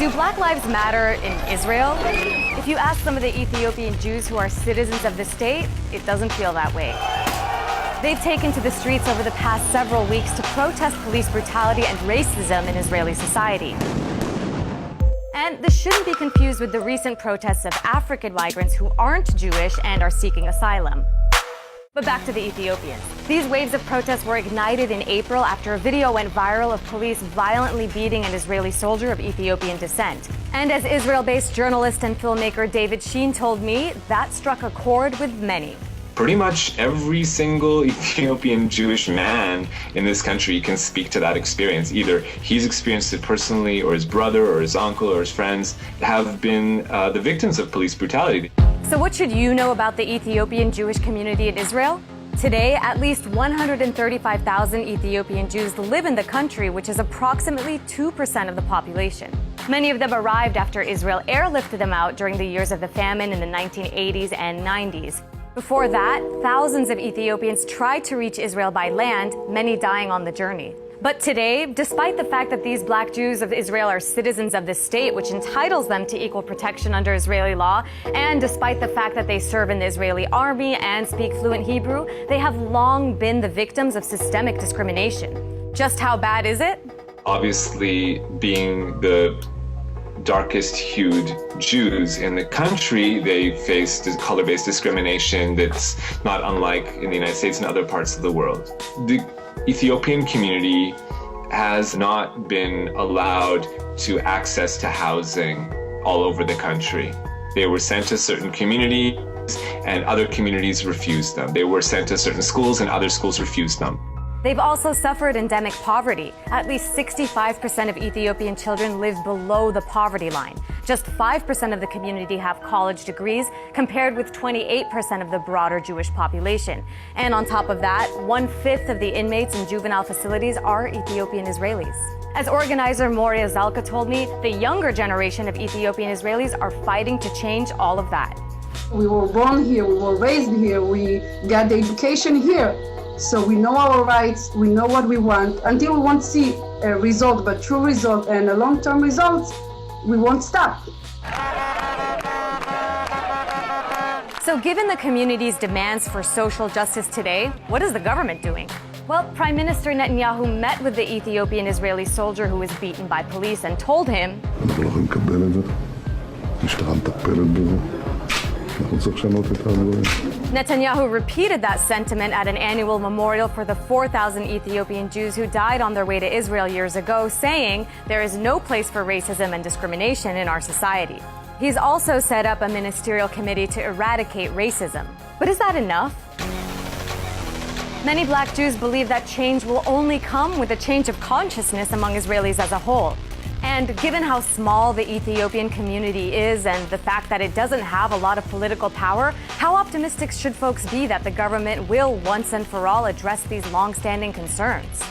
Do Black Lives Matter in Israel? If you ask some of the Ethiopian Jews who are citizens of the state, it doesn't feel that way. They've taken to the streets over the past several weeks to protest police brutality and racism in Israeli society. And this shouldn't be confused with the recent protests of African migrants who aren't Jewish and are seeking asylum. But back to the Ethiopians. These waves of protests were ignited in April after a video went viral of police violently beating an Israeli soldier of Ethiopian descent. And as Israel-based journalist and filmmaker David Sheen told me, that struck a chord with many. Pretty much every single Ethiopian Jewish man in this country can speak to that experience. Either he's experienced it personally, or his brother, or his uncle, or his friends have been the victims of police brutality. So what should you know about the Ethiopian Jewish community in Israel? Today, at least 135,000 Ethiopian Jews live in the country, which is approximately 2% of the population. Many of them arrived after Israel airlifted them out during the years of the famine in the 1980s and 90s. Before that, thousands of Ethiopians tried to reach Israel by land, many dying on the journey. But today, despite the fact that these black Jews of Israel are citizens of the state, which entitles them to equal protection under Israeli law, and despite the fact that they serve in the Israeli army and speak fluent Hebrew, they have long been the victims of systemic discrimination. Just how bad is it? Obviously, being the darkest hued Jews in the country, they face color-based discrimination that's not unlike in the United States and other parts of the world. The Ethiopian community has not been allowed to access to housing all over the country. They were sent to certain communities and other communities refused them. They were sent to certain schools and other schools refused them. They've also suffered endemic poverty. At least 65% of Ethiopian children live below the poverty line. Just 5% of the community have college degrees, compared with 28% of the broader Jewish population. And on top of that, 1/5 of the inmates in juvenile facilities are Ethiopian Israelis. As organizer Moria Zalka told me, the younger generation of Ethiopian Israelis are fighting to change all of that. We were born here, we were raised here, we got the education here. So we know our rights, we know what we want. Until we won't see a result, but true result and a long-term results, we won't stop. So given the community's demands for social justice today, what is the government doing? Well, Prime Minister Netanyahu met with the Ethiopian Israeli soldier who was beaten by police and told him, Netanyahu repeated that sentiment at an annual memorial for the 4,000 Ethiopian Jews who died on their way to Israel years ago, saying there is no place for racism and discrimination in our society. He's also set up a ministerial committee to eradicate racism. But is that enough? Many black Jews believe that change will only come with a change of consciousness among Israelis as a whole. And given how small the Ethiopian community is and the fact that it doesn't have a lot of political power, how optimistic should folks be that the government will once and for all address these long-standing concerns?